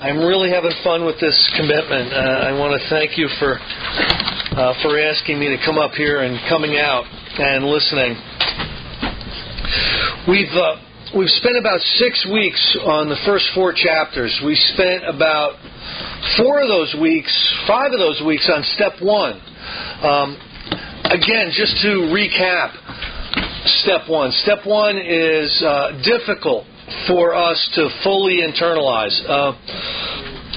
I'm really having fun with this commitment. I want to thank you for asking me to come up here and coming out and listening. We've spent about 6 weeks on the first 4 chapters. We spent about 5 of those weeks on step 1. Again, just to recap, step 1. Step 1 is difficult for us to fully internalize.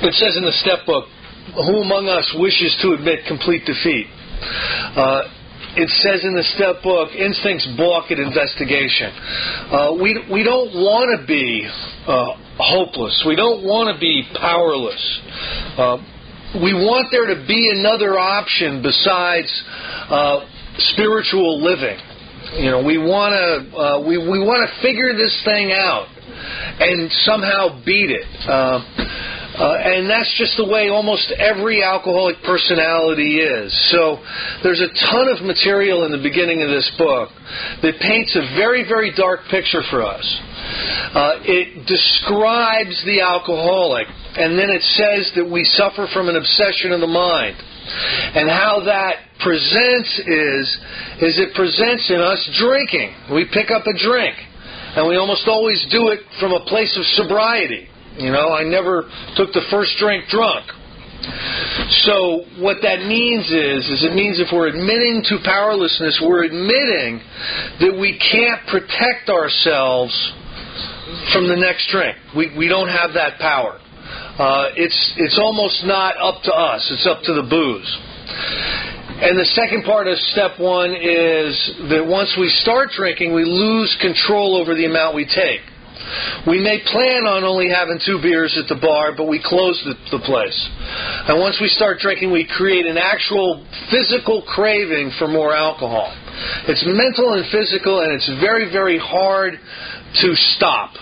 It says in the step book, who among us wishes to admit complete defeat? It says in the step book, instincts balk at investigation. We don't want to be hopeless. We don't want to be powerless. We want there to be another option besides spiritual living. We want to figure this thing out and somehow beat it. And that's just the way almost every alcoholic personality is. So there's a ton of material in the beginning of this book that paints a very, very dark picture for us. It describes the alcoholic, and then it says that we suffer from an obsession of the mind. And how that presents is it presents in us drinking. We pick up a drink, and we almost always do it from a place of sobriety. I never took the first drink drunk. So what that means is it means if we're admitting to powerlessness, we're admitting that we can't protect ourselves from the next drink. We don't have that power. It's almost not up to us. It's up to the booze. And the second part of step 1 is that once we start drinking, we lose control over the amount we take. We may plan on only having 2 beers at the bar, but we close the place. And once we start drinking, we create an actual physical craving for more alcohol. It's mental and physical, and it's very, very hard to stop.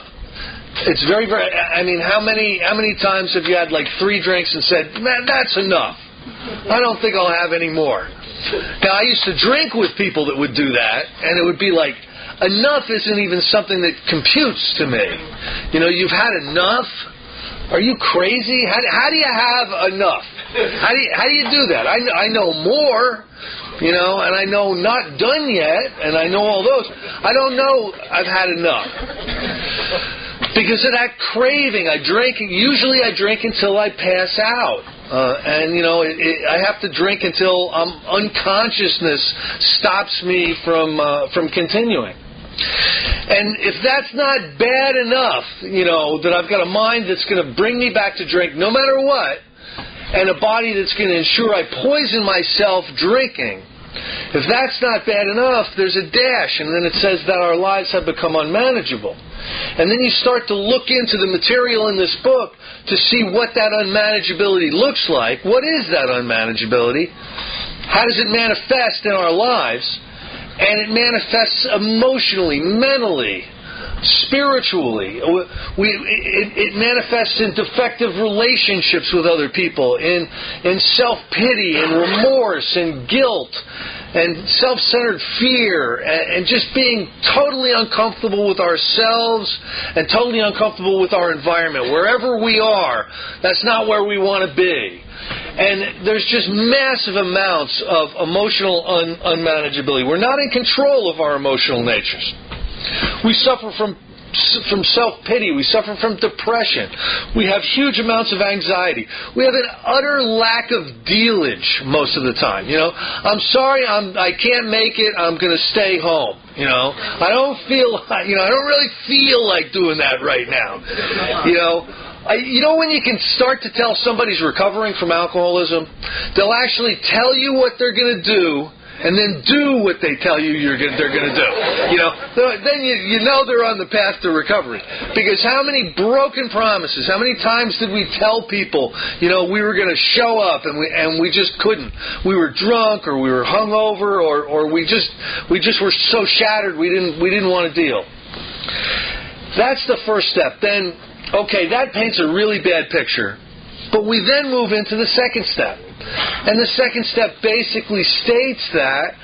It's very, very... how many times have you had 3 drinks and said, that's enough. I don't think I'll have any more. Now, I used to drink with people that would do that, and it would be like, enough isn't even something that computes to me. You've had enough? Are you crazy? How do you have enough? How do you do that? I know more, and I know not done yet, and I know all those. I don't know I've had enough. Because of that craving, usually I drink until I pass out. I have to drink until unconsciousness stops me from continuing. And if that's not bad enough, that I've got a mind that's going to bring me back to drink no matter what, and a body that's going to ensure I poison myself drinking, if that's not bad enough, there's a dash, and then it says that our lives have become unmanageable. And then you start to look into the material in this book to see what that unmanageability looks like. What is that unmanageability? How does it manifest in our lives? And it manifests emotionally, mentally, spiritually. It manifests in defective relationships with other people, in self-pity and remorse and guilt and self-centered fear and just being totally uncomfortable with ourselves and totally uncomfortable with our environment. Wherever we are, that's not where we want to be. And there's just massive amounts of emotional unmanageability. We're not in control of our emotional natures. We suffer from self-pity. We suffer from depression. We have huge amounts of anxiety. We have an utter lack of dealage most of the time. I'm sorry, I can't make it. I'm going to stay home. I don't really feel like doing that right now. When you can start to tell somebody's recovering from alcoholism, they'll actually tell you what they're going to do and then do what they tell you they're going to do. Then you know they're on the path to recovery. Because how many broken promises, how many times did we tell people, we were going to show up and we just couldn't. We were drunk or we were hungover or we just were so shattered we didn't want to deal. That's the first step. Then, okay, that paints a really bad picture. But we then move into the second step. And the second step basically states that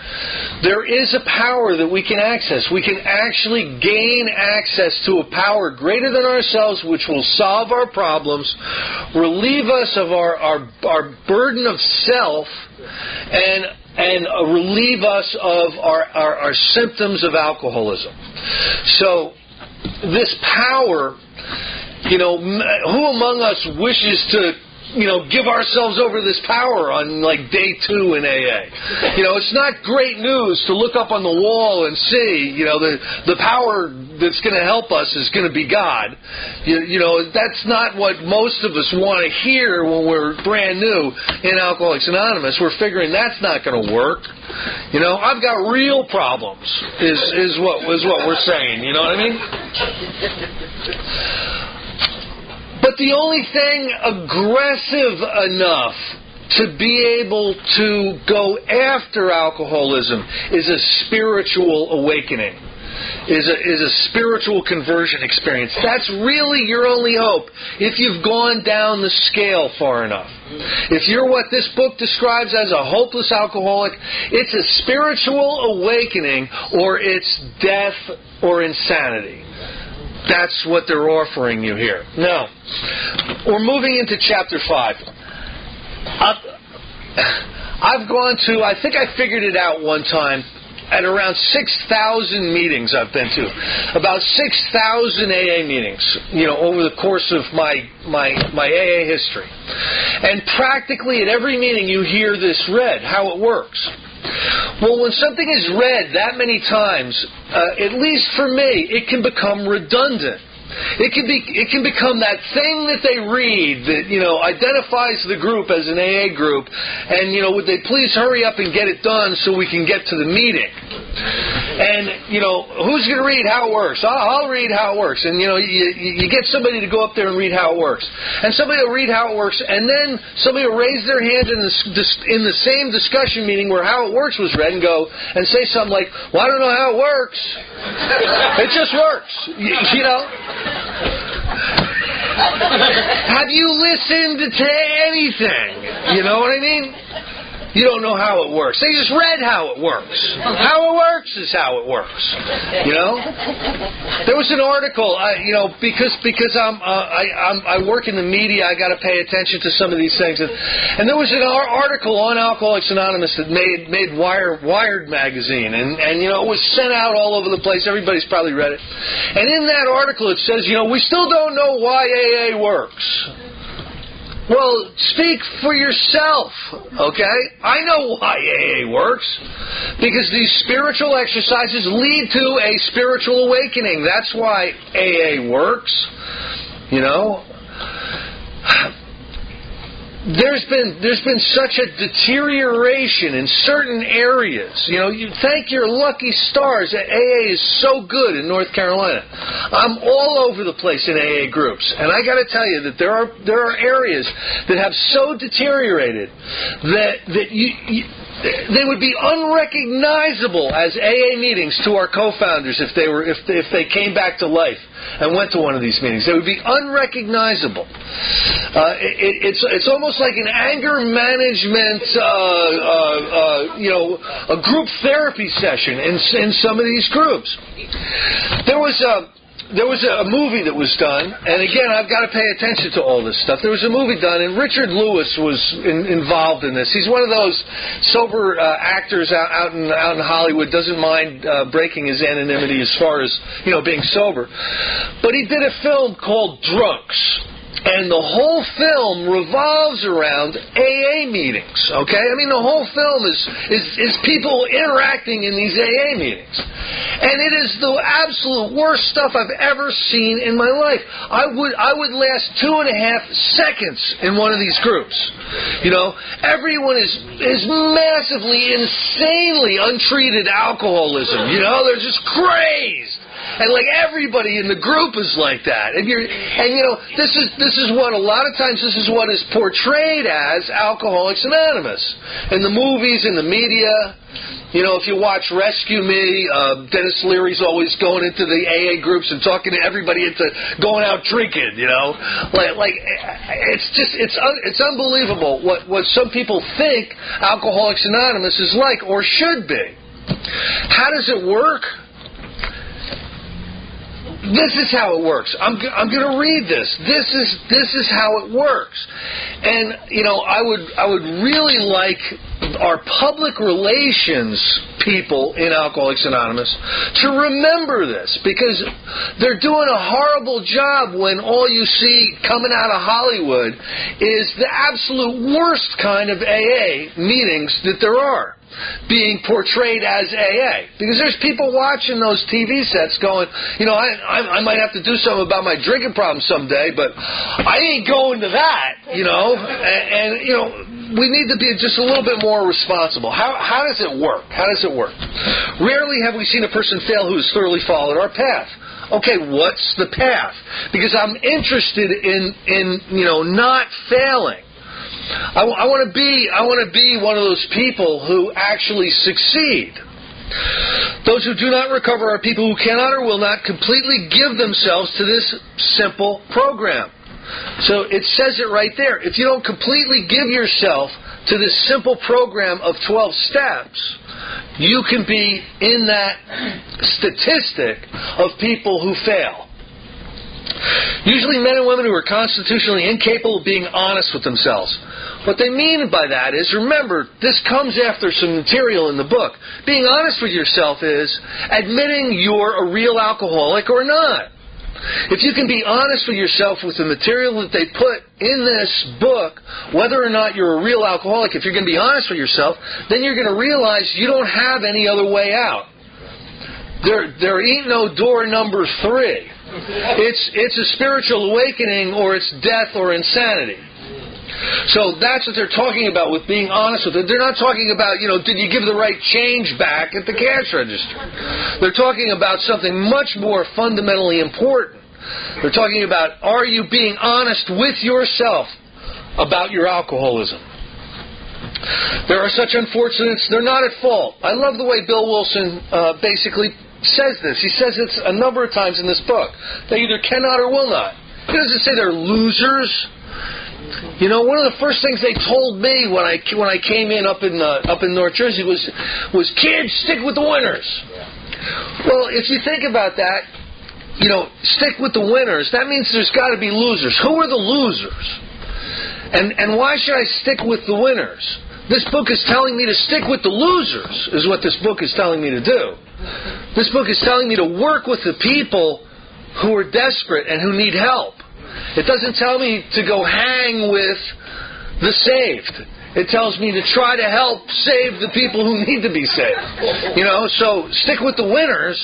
there is a power that we can access. We can actually gain access to a power greater than ourselves, which will solve our problems, relieve us of our burden of self, and relieve us of our symptoms of alcoholism. So this power, who among us wishes to give ourselves over to this power on like day 2 in AA? It's not great news to look up on the wall and see, the power that's going to help us is going to be God. That's not what most of us want to hear when we're brand new in Alcoholics Anonymous. We're figuring that's not going to work. I've got real problems is what we're saying. You know what I mean? But the only thing aggressive enough to be able to go after alcoholism is a spiritual awakening, is a spiritual conversion experience. That's really your only hope if you've gone down the scale far enough. If you're what this book describes as a hopeless alcoholic, it's a spiritual awakening or it's death or insanity. That's what they're offering you here. Now, we're moving into Chapter 5. I've gone to, I think I figured it out one time, at around 6,000 meetings I've been to. About 6,000 AA meetings, over the course of my AA history. And practically at every meeting you hear this read, how it works. Well, when something is read that many times, at least for me, it can become redundant. It can become that thing that they read that identifies the group as an AA group, and would they please hurry up and get it done so we can get to the meeting? And who's going to read how it works? I'll read how it works. And you get somebody to go up there and read how it works, and somebody will read how it works, and then somebody will raise their hand in the same discussion meeting where how it works was read and go and say something like, "Well, I don't know how it works. It just works." Have you listened to anything? You know what I mean? You don't know how it works. They just read how it works. How it works is how it works. There was an article, because I work in the media, I got to pay attention to some of these things, and there was an article on Alcoholics Anonymous that made Wired magazine, and it was sent out all over the place. Everybody's probably read it. And in that article it says, we still don't know why AA works. Well, speak for yourself, okay? I know why AA works. Because these spiritual exercises lead to a spiritual awakening. That's why AA works, There's been such a deterioration in certain areas. You thank your lucky stars that AA is so good in North Carolina. I'm all over the place in AA groups, and I got to tell you that there are areas that have so deteriorated that they would be unrecognizable as AA meetings to our co-founders if they came back to life and went to one of these meetings. They would be unrecognizable. It's almost like an anger management, a group therapy session in some of these groups. There was a movie that was done, and again, I've got to pay attention to all this stuff. There was a movie done, and Richard Lewis was involved in this. He's one of those sober actors out in Hollywood, doesn't mind breaking his anonymity as far as being sober. But he did a film called Drunks. And the whole film revolves around AA meetings, okay? I mean, the whole film is people interacting in these AA meetings. And it is the absolute worst stuff I've ever seen in my life. I would last 2.5 seconds in one of these groups. Everyone is massively, insanely untreated alcoholism. They're just crazed. And like everybody in the group is like that. And this is what a lot of times this is what is portrayed as Alcoholics Anonymous in the movies, in the media. If you watch Rescue Me, Dennis Leary's always going into the AA groups and talking to everybody into going out drinking. It's unbelievable what some people think Alcoholics Anonymous is like or should be. How does it work? This is how it works. I'm going to read this. This is how it works. And I would really like our public relations people in Alcoholics Anonymous to remember this, because they're doing a horrible job when all you see coming out of Hollywood is the absolute worst kind of AA meetings that there are being portrayed as AA. Because there's people watching those TV sets going, I might have to do something about my drinking problem someday, but I ain't going to that, And we need to be just a little bit more responsible. How does it work? How does it work? Rarely have we seen a person fail who has thoroughly followed our path. Okay, what's the path? Because I'm interested in not failing. I want to be one of those people who actually succeed. Those who do not recover are people who cannot or will not completely give themselves to this simple program. So it says it right there. If you don't completely give yourself to this simple program of 12 steps, you can be in that statistic of people who fail. Usually men and women who are constitutionally incapable of being honest with themselves. What they mean by that is, remember, this comes after some material in the book. Being honest with yourself is admitting you're a real alcoholic or not. If you can be honest with yourself with the material that they put in this book, whether or not you're a real alcoholic, if you're going to be honest with yourself, then you're going to realize you don't have any other way out. There ain't no door number 3. It's a spiritual awakening, or it's death or insanity. So that's what they're talking about with being honest with it. They're not talking about, did you give the right change back at the cash register? They're talking about something much more fundamentally important. They're talking about, are you being honest with yourself about your alcoholism? There are such unfortunates, they're not at fault. I love the way Bill Wilson basically says this. He says it a number of times in this book. They either cannot or will not. He doesn't say they're losers. One of the first things they told me when I came in up in North Jersey was kids, stick with the winners. Well, if you think about that, stick with the winners. That means there's got to be losers. Who are the losers? And why should I stick with the winners? This book is telling me to stick with the losers, is what this book is telling me to do. This book is telling me to work with the people who are desperate and who need help. It doesn't tell me to go hang with the saved. It tells me to try to help save the people who need to be saved. So stick with the winners.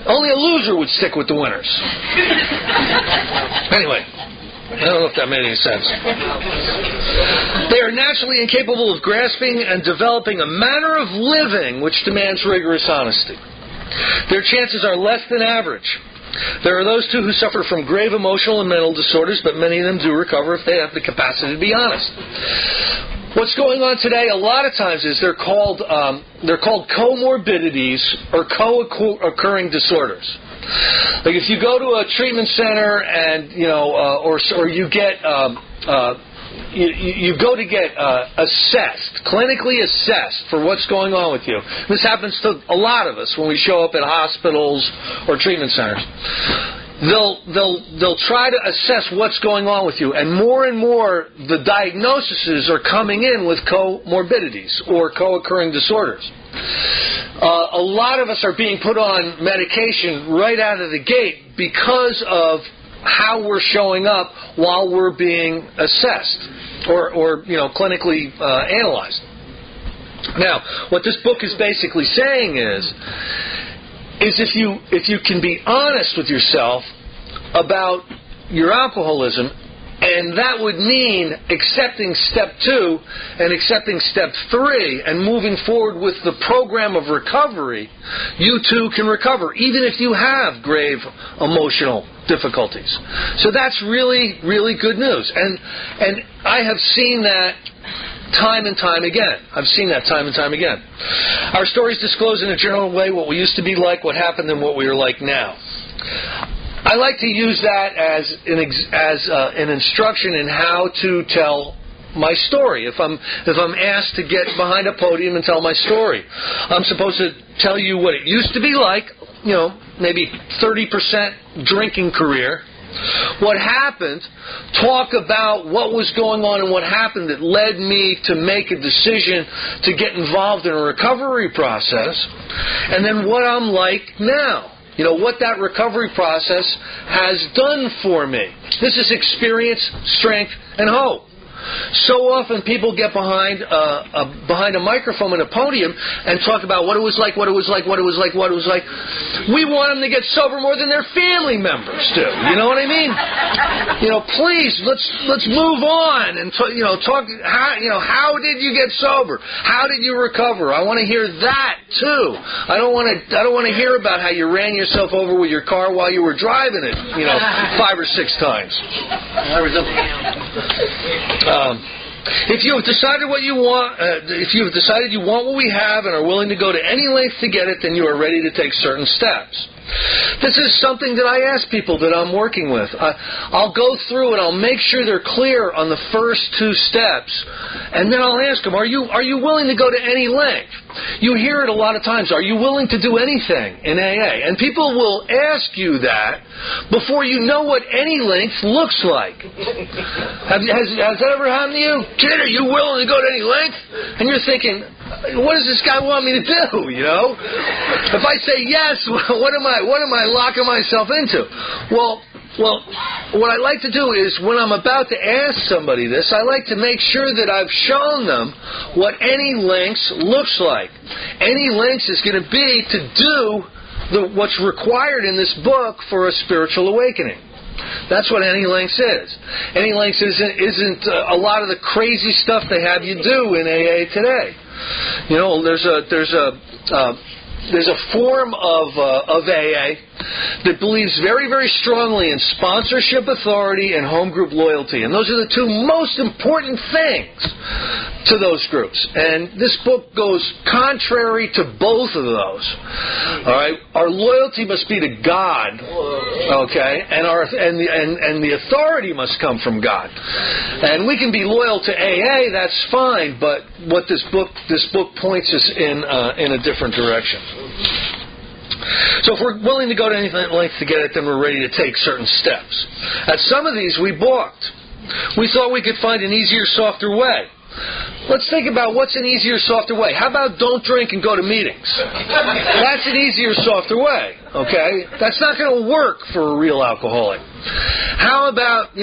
Only a loser would stick with the winners. Anyway, I don't know if that made any sense. They are naturally incapable of grasping and developing a manner of living which demands rigorous honesty. Their chances are less than average. There are those, too, who suffer from grave emotional and mental disorders, but many of them do recover if they have the capacity to be honest. What's going on today a lot of times is they're called comorbidities or co-occurring disorders. Like if you go to a treatment center and or you get you go to get assessed, clinically assessed for what's going on with you. This happens to a lot of us when we show up at hospitals or treatment centers. They'll try to assess what's going on with you, and more the diagnoses are coming in with comorbidities or co-occurring disorders. A lot of us are being put on medication right out of the gate because of how we're showing up while we're being assessed or clinically analyzed. Now, what this book is basically saying is if you can be honest with yourself about your alcoholism, And that would mean accepting step 2 and accepting step 3 and moving forward with the program of recovery. You too can recover, even if you have grave emotional difficulties. So that's really, really good news. And I have seen that time and time again. I've seen that time and time again. Our stories disclose in a general way what we used to be like, what happened, and what we are like now. I like to use that as an instruction in how to tell my story. If I'm asked to get behind a podium and tell my story, I'm supposed to tell you what it used to be like, maybe 30% drinking career. What happened, talk about what was going on and what happened that led me to make a decision to get involved in a recovery process, and then what I'm like now. What that recovery process has done for me. This is experience, strength, and hope. So often people get behind a microphone and a podium and talk about what it was like. We want them to get sober more than their family members do. You know what I mean? Please let's move on and talk. How did you get sober? How did you recover? I want to hear that too. I don't want to hear about how you ran yourself over with your car while you were driving it. 5 or 6 times. If you have decided what you want, if you have decided you want what we have and are willing to go to any length to get it, then you are ready to take certain steps. This is something that I ask people that I'm working with. I'll go through and I'll make sure they're clear on the first 2 steps, and then I'll ask them, are you willing to go to any length? You hear it a lot of times, are you willing to do anything in AA? And people will ask you that before you know what any length looks like. Has that ever happened to you? Kid, are you willing to go to any length? And you're thinking, what does this guy want me to do, If I say yes, what am I locking myself into? Well, what I like to do is when I'm about to ask somebody this, I like to make sure that I've shown them what any lengths looks like. Any lengths is going to be to do what's required in this book for a spiritual awakening. That's what any lengths is. Any lengths isn't a lot of the crazy stuff they have you do in AA today. There's a form of AA that believes very, very strongly in sponsorship authority and home group loyalty. And those are the 2 most important things to those groups. And this book goes contrary to both of those. All right? Our loyalty must be to God, okay? And the authority must come from God. And we can be loyal to AA, that's fine, but what this book points us in a different direction. So if we're willing to go to any length to get it, then we're ready to take certain steps. At some of these, we balked. We thought we could find an easier, softer way. Let's think about what's an easier, softer way. How about don't drink and go to meetings? That's an easier, softer way, okay? That's not going to work for a real alcoholic. How about, 2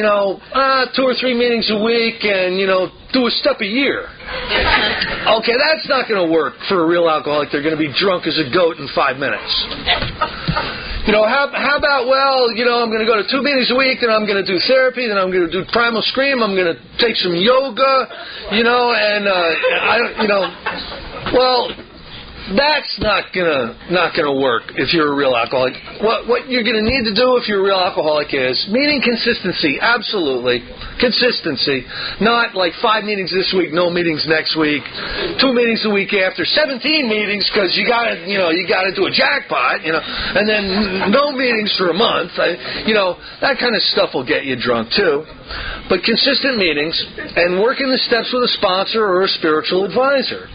or 3 meetings a week and, do a step a year? Okay, that's not going to work for a real alcoholic. They're going to be drunk as a goat in 5 minutes. How about, I'm going to go to 2 meetings a week, then I'm going to do therapy, then I'm going to do Primal Scream, I'm going to take some yoga, that's not gonna work if you're a real alcoholic. What you're gonna need to do if you're a real alcoholic is meeting consistency. Absolutely, consistency. Not like 5 meetings this week, no meetings next week, 2 meetings the week after, 17 meetings because you gotta do a jackpot, and then no meetings for a month. That kind of stuff will get you drunk too. But consistent meetings and working the steps with a sponsor or a spiritual advisor.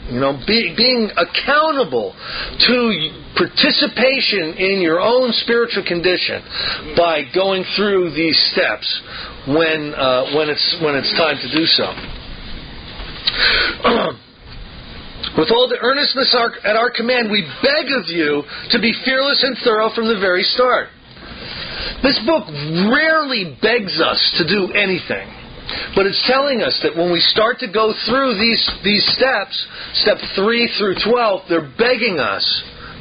Being accountable to participation in your own spiritual condition by going through these steps when it's time to do so. With all the earnestness at our command, we beg of you to be fearless and thorough from the very start. This book rarely begs us to do anything, but it's telling us that when we start to go through these steps, step 3 through 12, they're begging us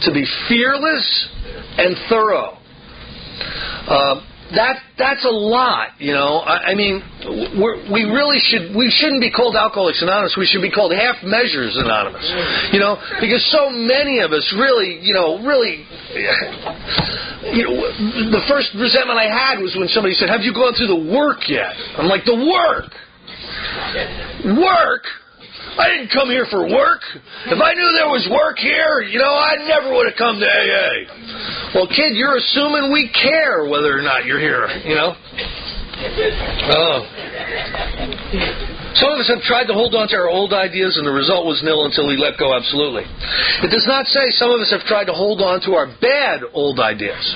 to be fearless and thorough. that's a lot, you know. I mean, we shouldn't be called Alcoholics Anonymous. We should be called Half Measures Anonymous, you know, because so many of us really. The first resentment I had was when somebody said, "Have you gone through the work yet?" I'm like, "The work? Work? I didn't come here for work. If I knew there was work here, you know, I never would have come to AA." Well, kid, you're assuming we care whether or not you're here, you know? Some of us have tried to hold on to our old ideas, and the result was nil until we let go absolutely. It does not say some of us have tried to hold on to our bad old ideas.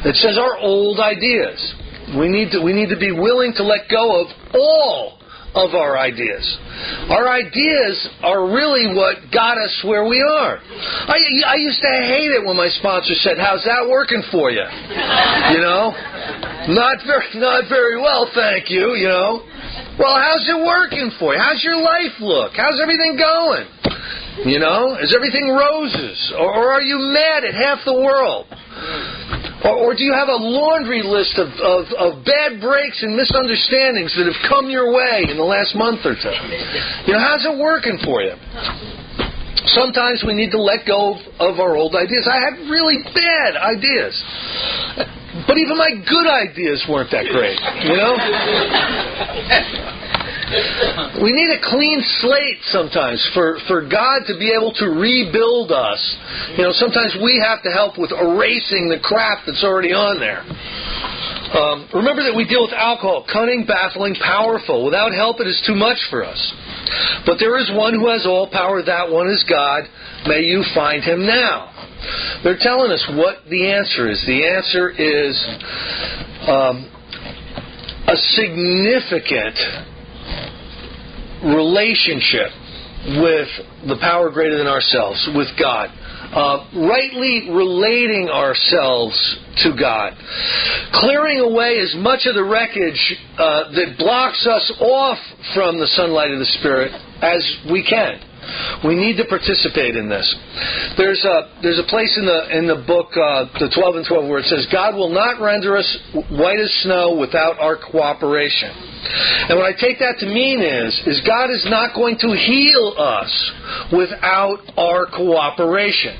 It says our old ideas. We need to be willing to let go of all of our ideas. Our ideas are really what got us where we are. I used to hate it when my sponsor said, "How's that working for you?" You know? Not very well, thank you, you know. Well, how's it working for you? How's your life look? How's everything going? You know? Is everything roses? Or are you mad at half the world? Or do you have a laundry list of bad breaks and misunderstandings that have come your way in the last month or two? You know, how's it working for you? Sometimes we need to let go of our old ideas. I had really bad ideas. But even my good ideas weren't that great, you know? We need a clean slate sometimes for God to be able to rebuild us. You know, sometimes we have to help with erasing the crap that's already on there. Remember that we deal with alcohol, cunning, baffling, powerful. Without help, it is too much for us. But there is one who has all power. That one is God. May you find him now. They're telling us what the answer is. The answer is a significant relationship with the power greater than ourselves, with God. Rightly relating ourselves to God. Clearing away as much of the wreckage that blocks us off from the sunlight of the Spirit as we can. We need to participate in this. There's a place in the book, the 12 and 12, where it says, "God will not render us white as snow without our cooperation." And what I take that to mean is God is not going to heal us without our cooperation.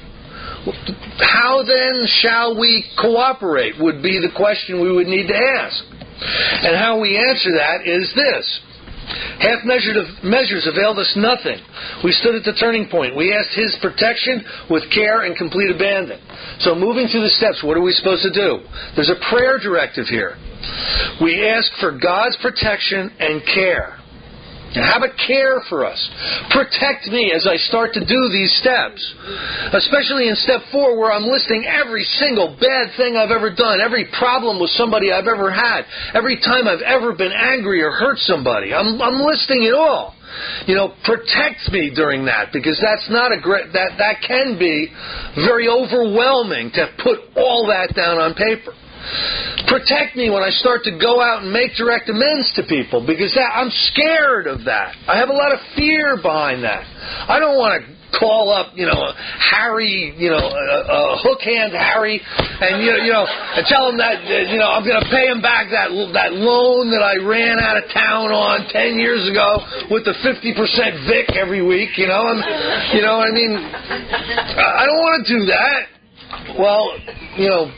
How then shall we cooperate would be the question we would need to ask. And how we answer that is this. Half measures availed us nothing. We stood at the turning point. We asked His protection with care and complete abandon. So moving through the steps, what are we supposed to do? There's a prayer directive here. We ask for God's protection and care. Now, how about care for us? Protect me as I start to do these steps. Especially in step 4, where I'm listing every single bad thing I've ever done, every problem with somebody I've ever had, every time I've ever been angry or hurt somebody. I'm listing it all. You know, protect me during that, because that's not a great, that can be very overwhelming to put all that down on paper. Protect me when I start to go out and make direct amends to people, because I'm scared of that. I have a lot of fear behind that. I don't want to call up, Harry, hook hand Harry, and and tell him that I'm going to pay him back that loan that I ran out of town on 10 years ago with the 50% Vic every week. I don't want to do that. Well,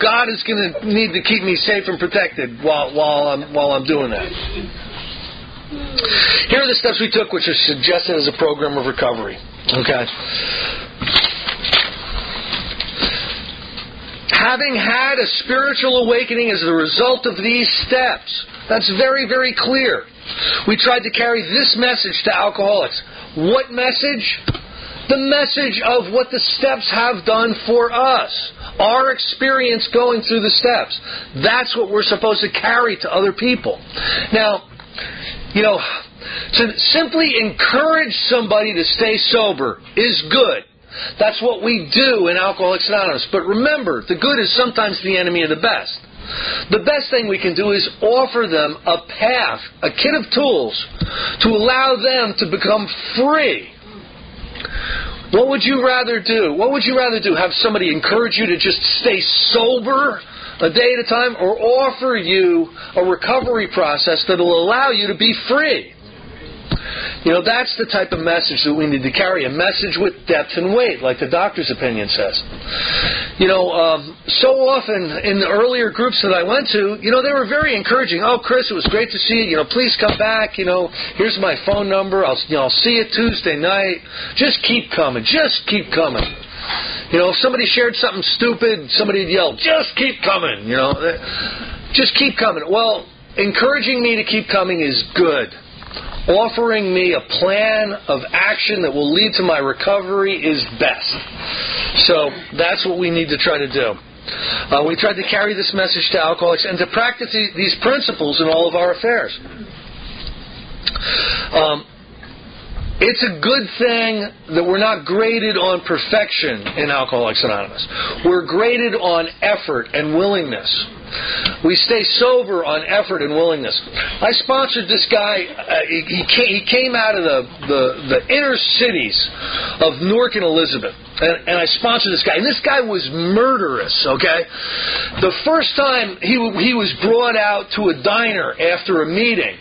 God is going to need to keep me safe and protected while I'm doing that. Here are the steps we took, which are suggested as a program of recovery. Okay. Having had a spiritual awakening as a result of these steps, that's very, very clear. We tried to carry this message to alcoholics. What message? The message of what the steps have done for us. Our experience going through the steps. That's what we're supposed to carry to other people. Now, to simply encourage somebody to stay sober is good. That's what we do in Alcoholics Anonymous. But remember, the good is sometimes the enemy of the best. The best thing we can do is offer them a path, a kit of tools, to allow them to become free. What would you rather do? What would you rather do? Have somebody encourage you to just stay sober a day at a time, or offer you a recovery process that will allow you to be free. That's the type of message that we need to carry, a message with depth and weight, like the doctor's opinion says. So often in the earlier groups that I went to, they were very encouraging. Oh, Chris, it was great to see you. Please come back. Here's my phone number. I'll see you Tuesday night. Just keep coming. Just keep coming. If somebody shared something stupid, somebody would yell, just keep coming. Just keep coming. Well, encouraging me to keep coming is good. Offering me a plan of action that will lead to my recovery is best. So that's what we need to try to do. We tried to carry this message to alcoholics and to practice these principles in all of our affairs. It's a good thing that we're not graded on perfection in Alcoholics Anonymous. We're graded on effort and willingness. We stay sober on effort and willingness. I sponsored this guy. He came out of the inner cities of Newark and Elizabeth. And I sponsored this guy. And this guy was murderous, okay? The first time he was brought out to a diner after a meeting,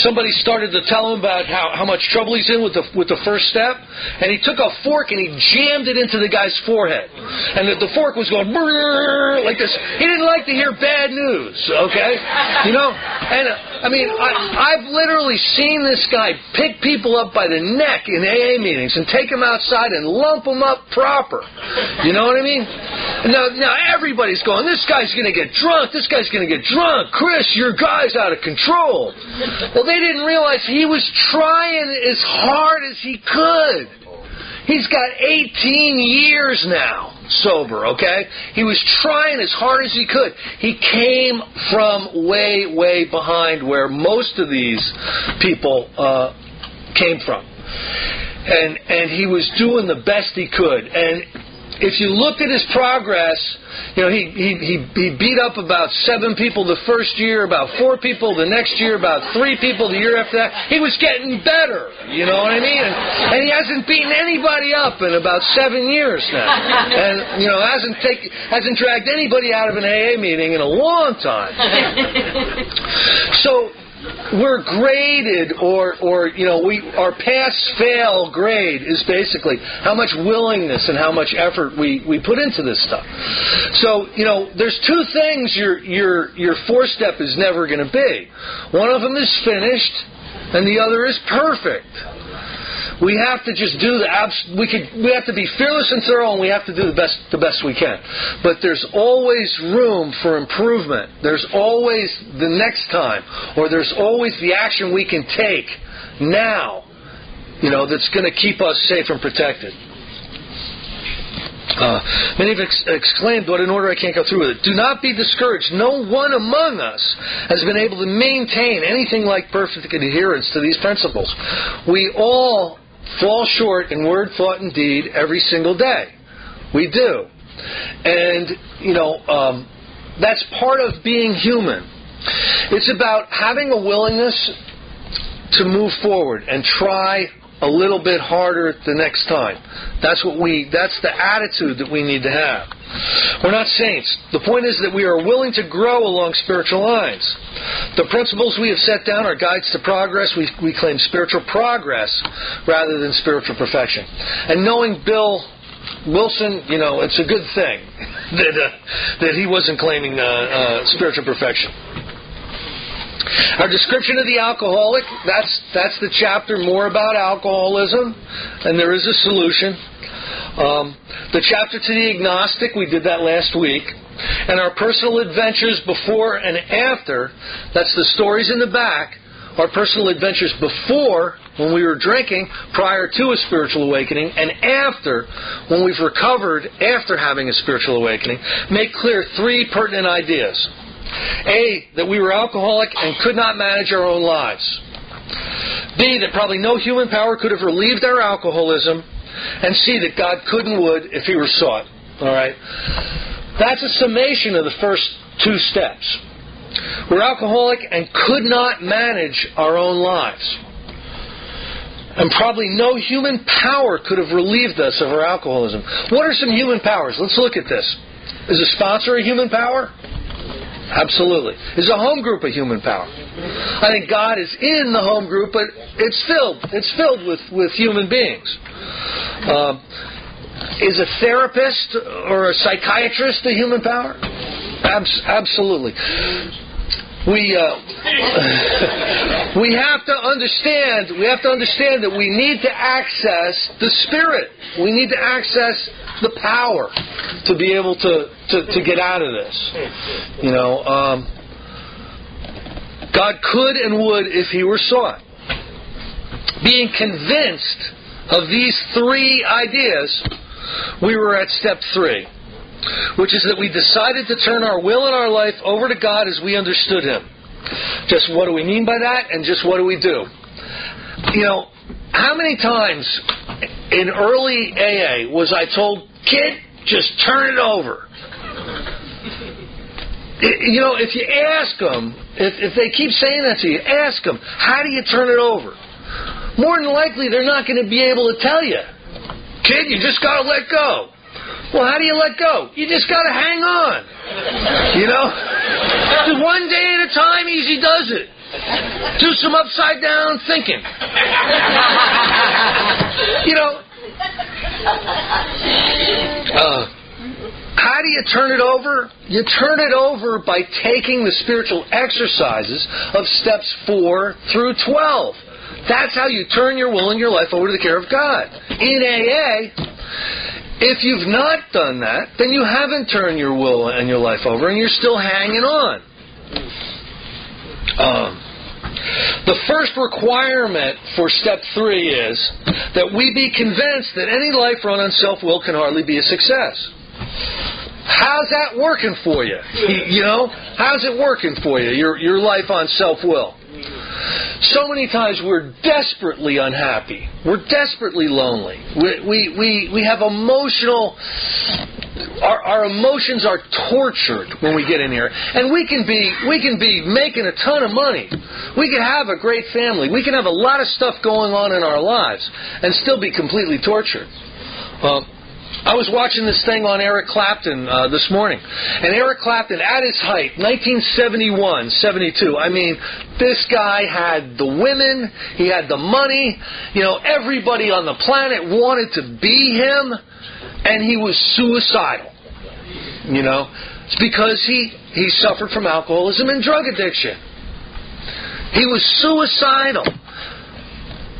somebody started to tell him about how much trouble he's in with the first step. And he took a fork and he jammed it into the guy's forehead. And the fork was going like this. He didn't like to hear bad news, okay? And I've literally seen this guy pick people up by the neck in AA meetings and take them outside and lump them up proper. You know what I mean? Now everybody's going, this guy's going to get drunk. This guy's going to get drunk. Chris, your guy's out of control. Well, they didn't realize he was trying as hard as he could. He's got 18 years now sober, okay? He was trying as hard as he could. He came from way, way behind where most of these people came from. And he was doing the best he could. And if you looked at his progress, he beat up about 7 people the first year, about 4 people the next year, about 3 people the year after that. He was getting better, you know what I mean? And he hasn't beaten anybody up in about 7 years now. And, hasn't dragged anybody out of an AA meeting in a long time. So we're graded, or our pass-fail grade is basically how much willingness and how much effort we put into this stuff. So, there's 2 things your 4-step is never going to be. One of them is finished, and the other is perfect. We have to just do we have to be fearless and thorough, and we have to do the best we can. But there's always room for improvement. There's always the next time, or there's always the action we can take now, that's going to keep us safe and protected. Many have exclaimed, but in order I can't go through with it. Do not be discouraged. No one among us has been able to maintain anything like perfect adherence to these principles. We all fall short in word, thought, and deed every single day. We do. And, that's part of being human. It's about having a willingness to move forward and try a little bit harder the next time. That's the attitude that we need to have. We're not saints. The point is that we are willing to grow along spiritual lines. The principles we have set down are guides to progress. We claim spiritual progress rather than spiritual perfection. And knowing Bill Wilson, it's a good thing that he wasn't claiming spiritual perfection. Our description of the alcoholic, that's the chapter more about alcoholism, and there is a solution. The chapter to the agnostic, we did that last week. And our personal adventures before and after, that's the stories in the back, our personal adventures before, when we were drinking, prior to a spiritual awakening, and after, when we've recovered after having a spiritual awakening, make clear 3 pertinent ideas. A, that we were alcoholic and could not manage our own lives. B, that probably no human power could have relieved our alcoholism. And C, that God could and would if He were sought. All right? That's a summation of the first 2 steps. We're alcoholic and could not manage our own lives. And probably no human power could have relieved us of our alcoholism. What are some human powers? Let's look at this. Is a sponsor a human power? Absolutely. There's a home group of human power. I think God is in the home group, but it's filled with human beings. Is a therapist or a psychiatrist a human power? Absolutely. We have to understand that we need to access the Spirit. We need to access the power to be able to get out of this. God could and would if He were sought. Being convinced of these three ideas, we were at step 3, which is that we decided to turn our will and our life over to God as we understood Him. Just what do we mean by that, and just what do we do? How many times in early AA was I told, kid, just turn it over? If you ask them, if they keep saying that to you, ask them, how do you turn it over? More than likely, they're not going to be able to tell you. Kid, you just got to let go. Well, how do you let go? You just got to hang on. One day at a time, easy does it. Do some upside down thinking. How do you turn it over? You turn it over by taking the spiritual exercises of steps 4 through 12. That's how you turn your will and your life over to the care of God. In AA, if you've not done that, then you haven't turned your will and your life over, and you're still hanging on. The first requirement for step 3 is that we be convinced that any life run on self-will can hardly be a success. How's that working for you? How's it working for you, your life on self-will? So many times we're desperately unhappy. We're desperately lonely. We have emotional... Our emotions are tortured when we get in here. And we can be making a ton of money. We can have a great family. We can have a lot of stuff going on in our lives and still be completely tortured. I was watching this thing on Eric Clapton this morning. And Eric Clapton, at his height, 1971, 72, I mean, this guy had the women, he had the money, everybody on the planet wanted to be him, and he was suicidal. It's because he suffered from alcoholism and drug addiction. He was suicidal.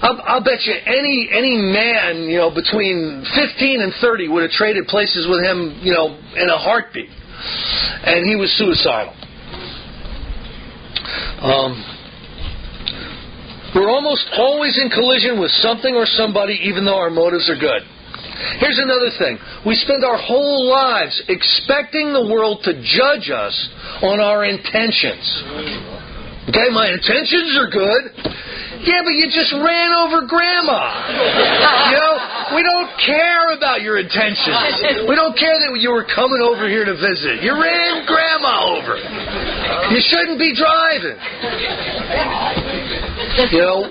I'll bet you any man, between 15 and 30 would have traded places with him, in a heartbeat. And he was suicidal. We're almost always in collision with something or somebody, even though our motives are good. Here's another thing. We spend our whole lives expecting the world to judge us on our intentions. Okay, my intentions are good. Yeah, but you just ran over Grandma. We don't care about your intentions. We don't care that you were coming over here to visit. You ran Grandma over. You shouldn't be driving.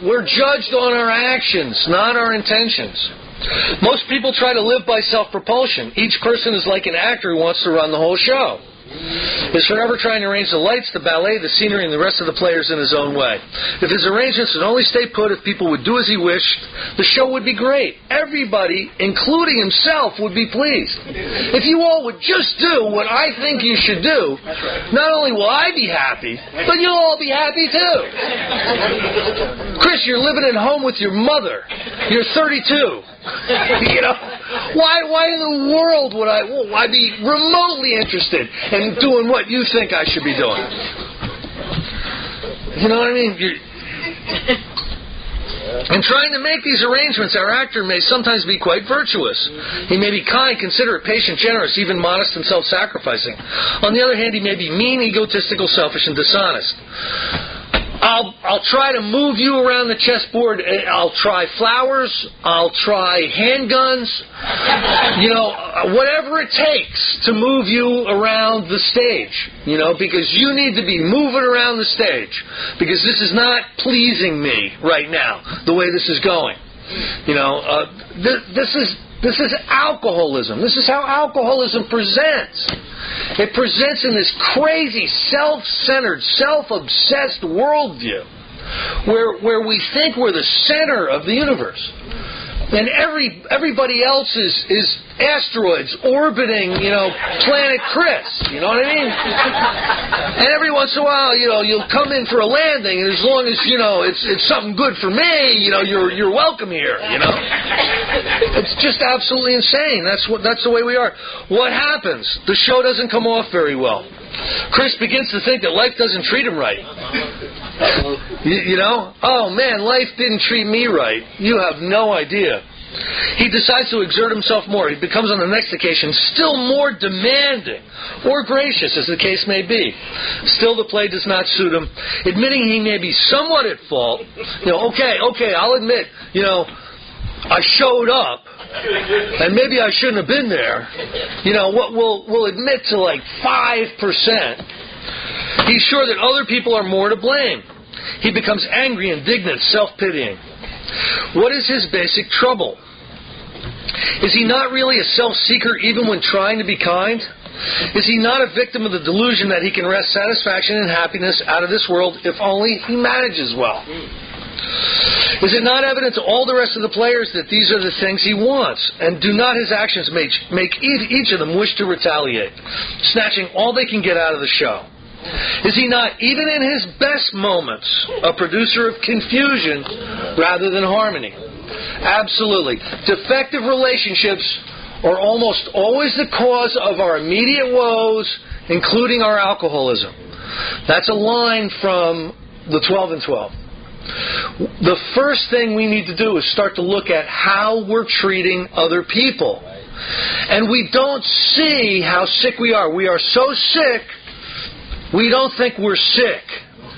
We're judged on our actions, not our intentions. Most people try to live by self-propulsion. Each person is like an actor who wants to run the whole show. He's forever trying to arrange the lights, the ballet, the scenery, and the rest of the players in his own way. If his arrangements would only stay put, if people would do as he wished, the show would be great. Everybody, including himself, would be pleased. If you all would just do what I think you should do, not only will I be happy, but you'll all be happy too. Chris, you're living at home with your mother. You're 32. Why in the world would I be remotely interested in doing what you think I should be doing? You know what I mean? In trying to make these arrangements, our actor may sometimes be quite virtuous. He may be kind, considerate, patient, generous, even modest and self-sacrificing. On the other hand, he may be mean, egotistical, selfish, and dishonest. I'll try to move you around the chessboard. I'll try flowers. I'll try handguns. Whatever it takes to move you around the stage. Because you need to be moving around the stage. Because this is not pleasing me right now, the way this is going. This This is alcoholism. This is how alcoholism presents. It presents in this crazy, self-centered, self-obsessed worldview where we think we're the center of the universe. And everybody else is asteroids orbiting, planet Chris. You know what I mean? And every once in a while, you'll come in for a landing, and as long as it's something good for me, you're welcome here. It's just absolutely insane. That's the way we are. What happens? The show doesn't come off very well. Chris begins to think that life doesn't treat him right. Oh man, life didn't treat me right. You have no idea. He decides to exert himself more. He becomes on the next occasion still more demanding or gracious, as the case may be. Still the play does not suit him. Admitting he may be somewhat at fault. Okay, I'll admit, I showed up, and maybe I shouldn't have been there. We'll admit to like 5%. He's sure that other people are more to blame. He becomes angry, indignant, self-pitying. What is his basic trouble? Is he not really a self-seeker even when trying to be kind? Is he not a victim of the delusion that he can wrest satisfaction and happiness out of this world if only he manages well? Is it not evident to all the rest of the players that these are the things he wants? And do not his actions make each of them wish to retaliate, snatching all they can get out of the show? Is he not, even in his best moments, a producer of confusion rather than harmony? Absolutely. Defective relationships are almost always the cause of our immediate woes, including our alcoholism. That's a line from the 12 and 12. The first thing we need to do is start to look at how we're treating other people. And we don't see how sick we are. We are so sick, we don't think we're sick.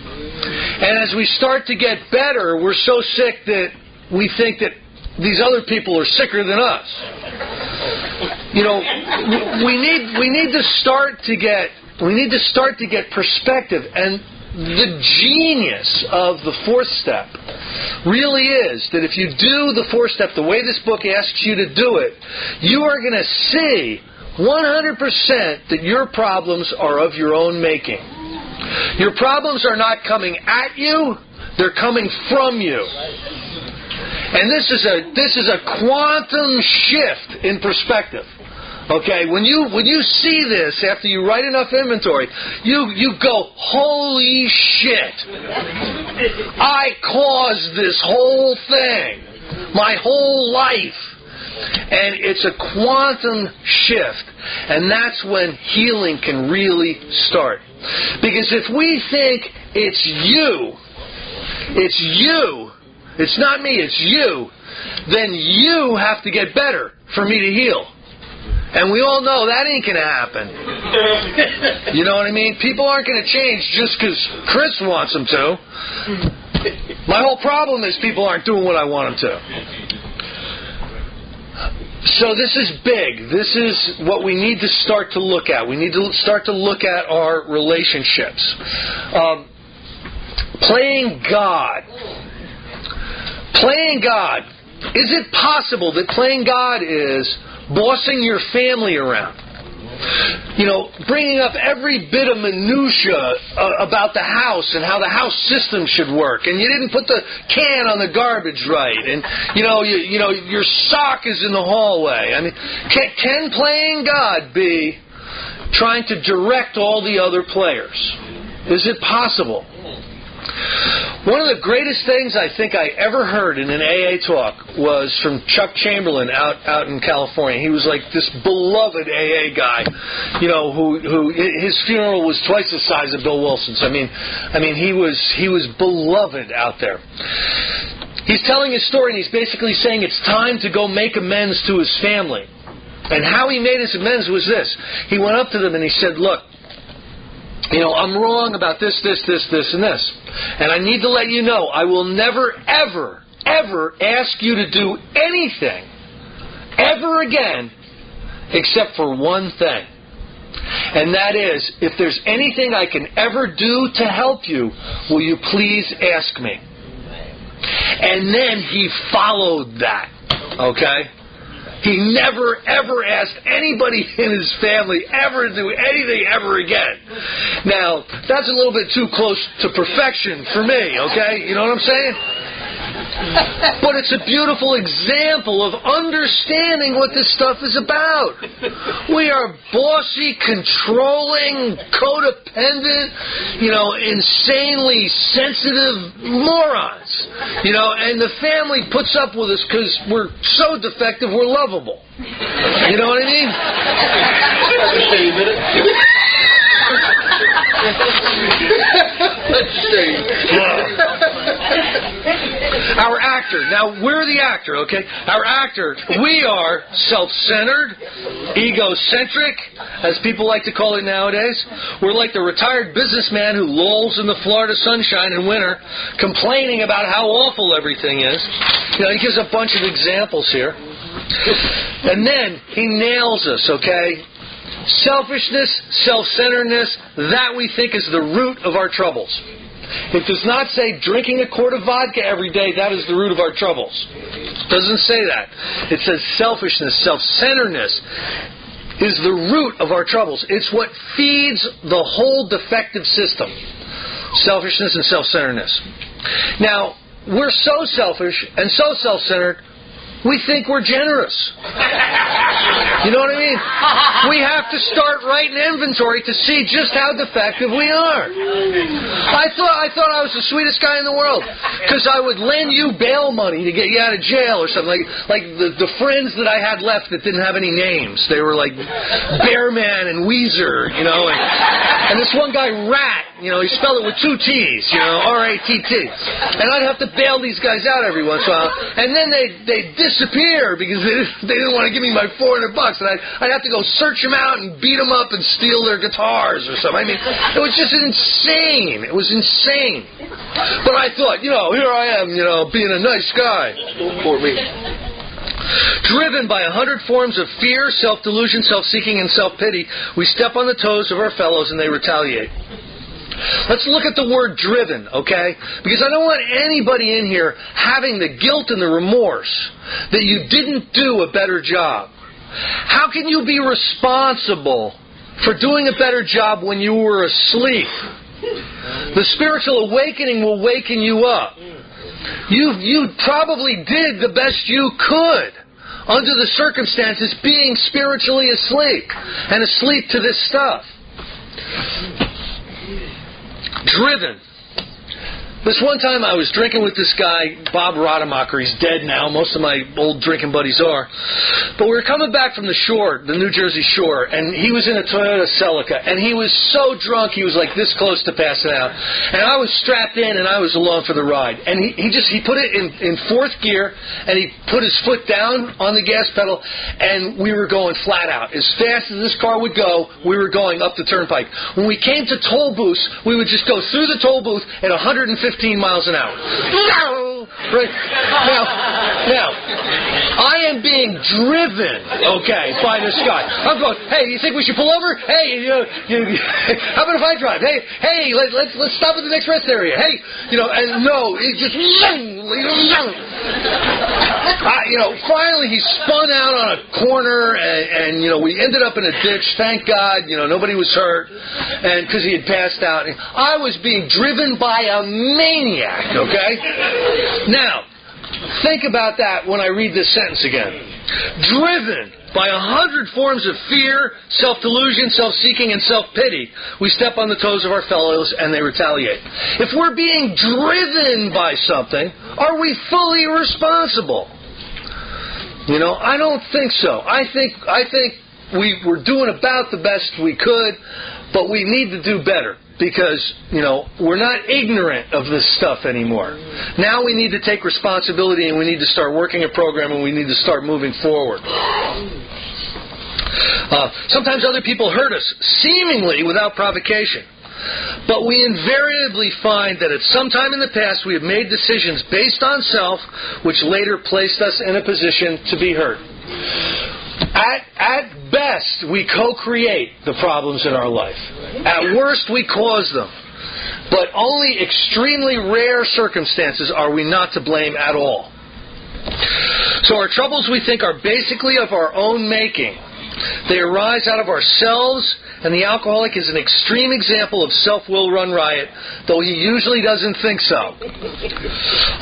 And as we start to get better, we're so sick that we think that these other people are sicker than us. We need to start to get perspective, and the genius of the fourth step really is that if you do the fourth step the way this book asks you to do it, you are going to see 100% that your problems are of your own making. Your problems are not coming at you, they're coming from you. And this is a quantum shift in perspective. Okay, when you see this after you write enough inventory, you go, holy shit! I caused this whole thing, my whole life. And it's a quantum shift, and that's when healing can really start. Because if we think it's not me, it's you, then you have to get better for me to heal. And we all know that ain't going to happen. You know what I mean? People aren't going to change just because Chris wants them to. My whole problem is people aren't doing what I want them to. So this is big. This is what we need to start to look at. We need to start to look at our relationships. Playing God. Playing God. Is it possible that playing God is bossing your family around? Bringing up every bit of minutia about the house and how the house system should work, and you didn't put the can on the garbage right, and your sock is in the hallway. I mean, can playing God be trying to direct all the other players? Is it possible? One of the greatest things I think I ever heard in an AA talk was from Chuck Chamberlain out in California. He was like this beloved AA guy, who his funeral was twice the size of Bill Wilson's. I mean he was beloved out there. He's telling his story, and he's basically saying it's time to go make amends to his family. And how he made his amends was this. He went up to them and he said, look, I'm wrong about this, and this. And I need to let you know, I will never, ever, ever ask you to do anything ever again except for one thing. And that is, if there's anything I can ever do to help you, will you please ask me? And then he followed that. Okay? He never, ever asked anybody in his family ever to do anything ever again. Now, that's a little bit too close to perfection for me, okay? You know what I'm saying? But it's a beautiful example of understanding what this stuff is about. We are bossy, controlling, codependent, insanely sensitive morons. And the family puts up with us because we're so defective we're lovable. You know what I mean? Let's see. Our actor. Now, we're the actor, okay? Our actor, we are self-centered, egocentric, as people like to call it nowadays. We're like the retired businessman who lolls in the Florida sunshine in winter, complaining about how awful everything is. He gives a bunch of examples here. And then he nails us, okay? Selfishness, self-centeredness, that we think is the root of our troubles. It does not say drinking a quart of vodka every day, that is the root of our troubles. It doesn't say that. It says selfishness, self-centeredness is the root of our troubles. It's what feeds the whole defective system. Selfishness and self-centeredness. Now, we're so selfish and so self-centered, we think we're generous. You know what I mean? We have to start writing inventory to see just how defective we are. I thought I was the sweetest guy in the world because I would lend you bail money to get you out of jail or something. Like the friends that I had left that didn't have any names. They were like Bearman and Weezer, and this one guy Rat, he spelled it with 2 T's, R-A-T-T. And I'd have to bail these guys out every once in a while. And then they'd disappear because they didn't want to give me my $400. And I'd have to go search them out and beat them up and steal their guitars or something. I mean, it was just insane. It was insane. But I thought, here I am, being a nice guy. Poor me. Driven by 100 forms of fear, self-delusion, self-seeking, and self-pity, we step on the toes of our fellows and they retaliate. Let's look at the word driven, okay? Because I don't want anybody in here having the guilt and the remorse that you didn't do a better job. How can you be responsible for doing a better job when you were asleep? The spiritual awakening will waken you up. You probably did the best you could under the circumstances being spiritually asleep and asleep to this stuff. Driven. This one time I was drinking with this guy, Bob Rademacher. He's dead now. Most of my old drinking buddies are. But we were coming back from the shore, the New Jersey shore, and he was in a Toyota Celica. And he was so drunk, he was like this close to passing out. And I was strapped in, and I was along for the ride. And he put it in 4th gear, and he put his foot down on the gas pedal, and we were going flat out. As fast as this car would go, we were going up the turnpike. When we came to toll booths, we would just go through the toll booth at 115 miles an hour. Right? Now, I am being driven, okay, by this guy. I'm going, hey, you think we should pull over? Hey, how about if I drive? Hey, let's stop at the next rest area. Hey, and no, it just, finally he spun out on a corner, and we ended up in a ditch. Thank God, nobody was hurt, and because he had passed out. I was being driven by a maniac, okay? Now, think about that when I read this sentence again. Driven by 100 forms of fear, self-delusion, self-seeking, and self-pity, we step on the toes of our fellows and they retaliate. If we're being driven by something, are we fully responsible? I don't think so. I think we were doing about the best we could, but we need to do better. Because, we're not ignorant of this stuff anymore. Now we need to take responsibility and we need to start working a program and we need to start moving forward. Sometimes other people hurt us, seemingly without provocation. But we invariably find that at some time in the past we have made decisions based on self, which later placed us in a position to be hurt. At best, we co-create the problems in our life. At worst, we cause them. But only extremely rare circumstances are we not to blame at all. So our troubles, we think, are basically of our own making. They arise out of ourselves, and the alcoholic is an extreme example of self-will run riot, though he usually doesn't think so.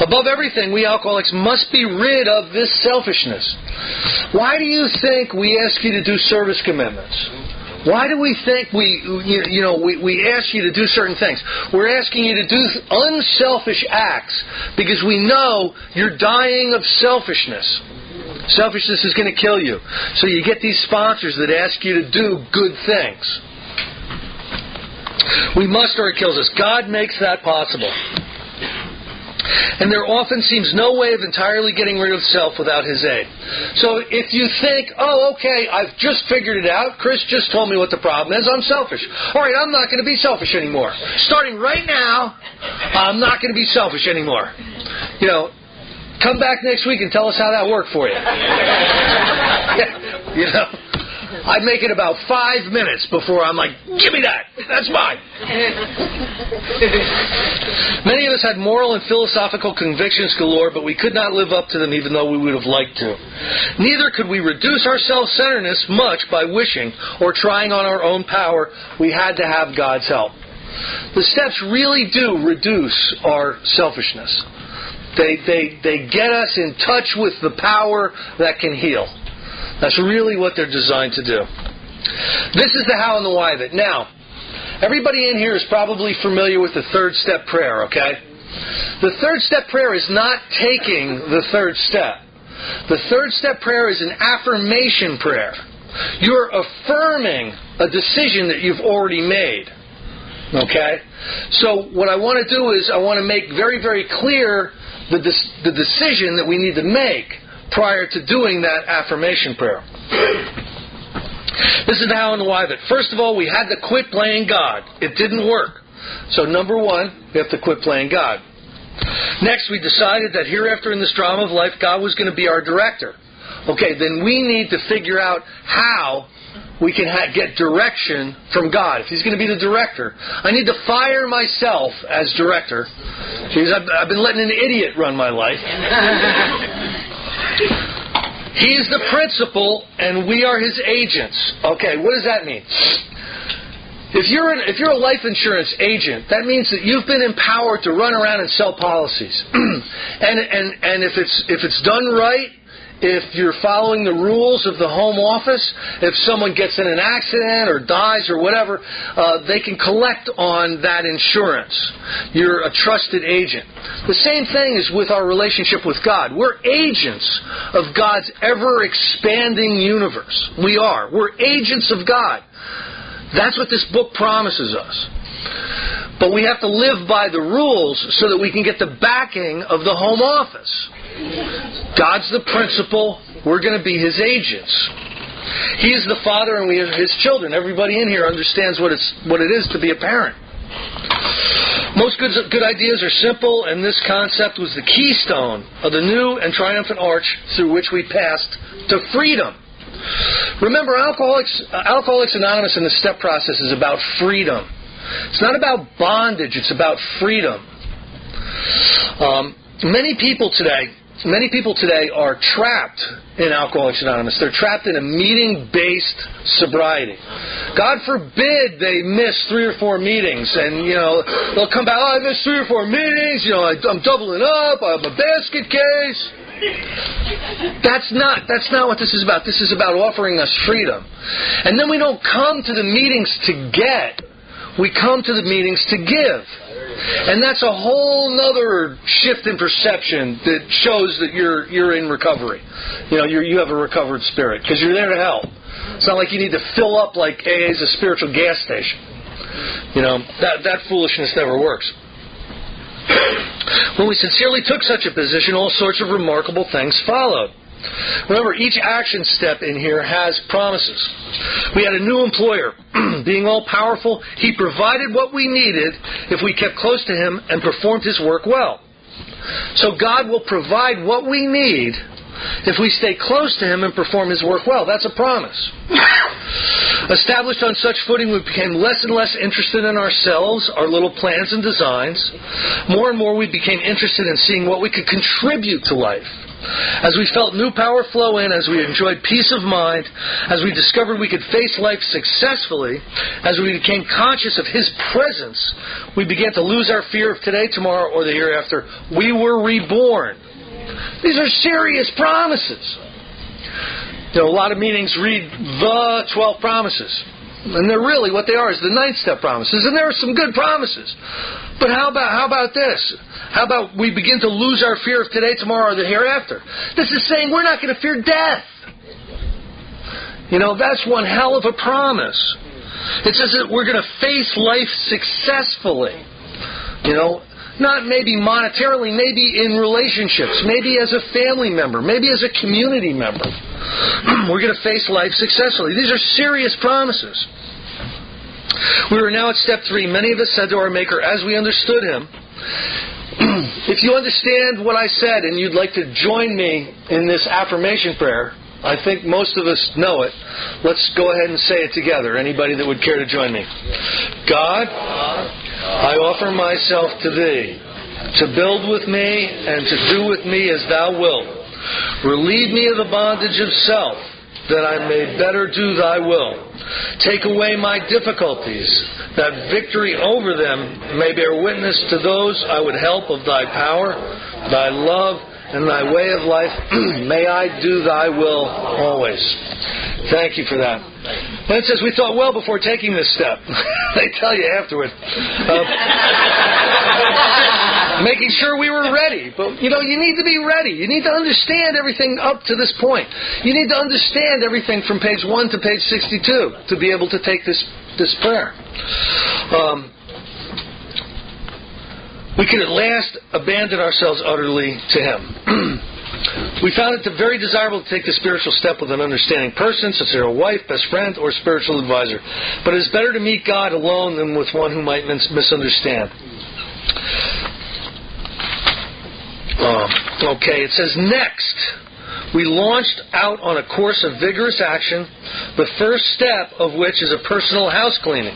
Above everything, we alcoholics must be rid of this selfishness. Why do you think we ask you to do service commitments? Why do we think we ask you to do certain things? We're asking you to do unselfish acts because we know you're dying of selfishness. Selfishness is going to kill you. So you get these sponsors that ask you to do good things. We must, or it kills us. God makes that possible. And there often seems no way of entirely getting rid of self without His aid. So if you think, okay, I've just figured it out. Chris just told me what the problem is. I'm selfish. All right, I'm not going to be selfish anymore. Starting right now, I'm not going to be selfish anymore. Come back next week and tell us how that worked for you. I'd make it about 5 minutes before I'm like, give me that. That's mine. Many of us had moral and philosophical convictions galore, but we could not live up to them even though we would have liked to. Neither could we reduce our self-centeredness much by wishing or trying on our own power. We had to have God's help. The steps really do reduce our selfishness. They get us in touch with the power that can heal. That's really what they're designed to do. This is the how and the why of it. Now, everybody in here is probably familiar with the third step prayer, okay? The third step prayer is not taking the third step. The third step prayer is an affirmation prayer. You're affirming a decision that you've already made. Okay? So what I want to do is I want to make very, very clear the decision that we need to make prior to doing that affirmation prayer. This is the how and the why of it. First of all, we had to quit playing God. It didn't work. So number one, we have to quit playing God. Next, we decided that hereafter in this drama of life, God was going to be our director. Okay, then we need to figure out how we can get direction from God. If He's going to be the director, I need to fire myself as director. Because I've been letting an idiot run my life. He's the principal, and we are His agents. Okay, what does that mean? If you're a life insurance agent, that means that you've been empowered to run around and sell policies. and if it's done right, if you're following the rules of the home office, if someone gets in an accident or dies or whatever, they can collect on that insurance. You're a trusted agent. The same thing is with our relationship with God. We're agents of God's ever-expanding universe. We are. We're agents of God. That's what this book promises us. But we have to live by the rules so that we can get the backing of the home office. God's the principal. We're going to be His agents. He is the Father and we are His children. Everybody in here understands what it is to be a parent. Most good ideas are simple, and this concept was the keystone of the new and triumphant arch through which we passed to freedom. Remember, Alcoholics Anonymous in the step process is about freedom. It's not about bondage, it's about freedom. Many people today are trapped in Alcoholics Anonymous. They're trapped in a meeting-based sobriety. God forbid they miss 3 or 4 meetings, and they'll come back. I missed 3 or 4 meetings. I'm doubling up. I have a basket case. That's not what this is about. This is about offering us freedom. And then we don't come to the meetings to get. We come to the meetings to give. And that's a whole nother shift in perception that shows that you're in recovery. You have a recovered spirit because you're there to help. It's not like you need to fill up like AA is a spiritual gas station. That foolishness never works. When we sincerely took such a position, all sorts of remarkable things followed. Remember, each action step in here has promises. We had a new employer. Being all-powerful, He provided what we needed if we kept close to Him and performed His work well. So God will provide what we need if we stay close to Him and perform His work well. That's a promise. Established on such footing, we became less and less interested in ourselves, our little plans and designs. More and more we became interested in seeing what we could contribute to life. As we felt new power flow in, as we enjoyed peace of mind, as we discovered we could face life successfully, as we became conscious of His presence, we began to lose our fear of today, tomorrow, or the hereafter. We were reborn. These are serious promises. A lot of meetings read the 12 promises. And they're really, what they are is the 9th step promises. And there are some good promises. But how about this? How about we begin to lose our fear of today, tomorrow, or the hereafter? This is saying we're not going to fear death. That's one hell of a promise. It says that we're going to face life successfully. Not maybe monetarily, maybe in relationships, maybe as a family member, maybe as a community member. We're going to face life successfully. These are serious promises. We were now at step 3. Many of us said to our Maker, as we understood Him, if you understand what I said and you'd like to join me in this affirmation prayer, I think most of us know it. Let's go ahead and say it together. Anybody that would care to join me. God, I offer myself to Thee, to build with me and to do with me as Thou wilt. Relieve me of the bondage of self, that I may better do Thy will. Take away my difficulties, that victory over them may bear witness to those I would help of Thy power, Thy love, and Thy way of life. May I do Thy will always. Thank you for that. And it says we thought well before taking this step. They tell you afterward. Making sure we were ready. But, you need to be ready. You need to understand everything up to this point. You need to understand everything from page 1 to page 62 to be able to take this prayer. We can at last abandon ourselves utterly to Him. We found it very desirable to take the spiritual step with an understanding person, such as a wife, best friend, or spiritual advisor. But it is better to meet God alone than with one who might misunderstand. It says, next, we launched out on a course of vigorous action, the first step of which is a personal house cleaning,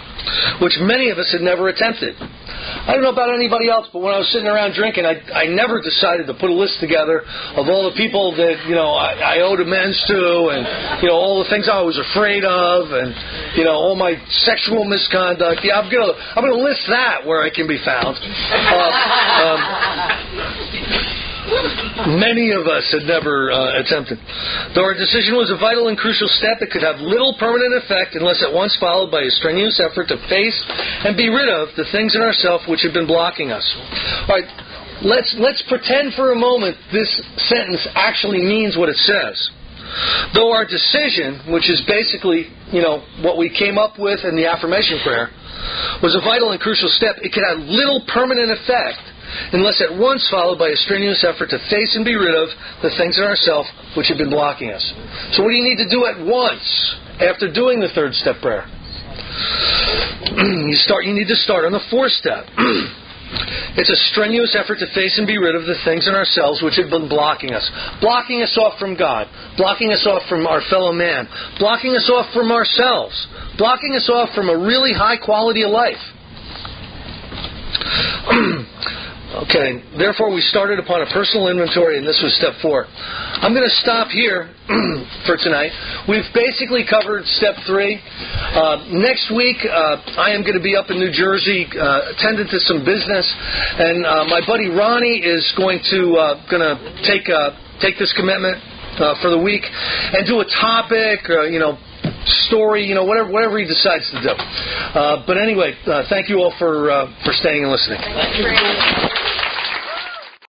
which many of us had never attempted. I don't know about anybody else, but when I was sitting around drinking, I never decided to put a list together of all the people that, I owed amends to, and, all the things I was afraid of, and, all my sexual misconduct. Yeah, I'm gonna list that where I can be found. Many of us had never attempted. Though our decision was a vital and crucial step, it could have little permanent effect unless at once followed by a strenuous effort to face and be rid of the things in ourselves which have been blocking us. All right, let's pretend for a moment this sentence actually means what it says. Though our decision, which is basically, what we came up with in the affirmation prayer, was a vital and crucial step, it could have little permanent effect unless at once followed by a strenuous effort to face and be rid of the things in ourselves which have been blocking us. So what do you need to do at once after doing the 3rd step prayer? You need to start on the 4th step. It's a strenuous effort to face and be rid of the things in ourselves which have been blocking us. Blocking us off from God. Blocking us off from our fellow man. Blocking us off from ourselves. Blocking us off from a really high quality of life. Okay, therefore we started upon a personal inventory, and this was step 4. I'm going to stop here for tonight. We've basically covered step 3. Next week, I am going to be up in New Jersey, attending to some business, and my buddy Ronnie is going to take this commitment for the week and do a topic, story, whatever he decides to do. But anyway, thank you all for staying and listening.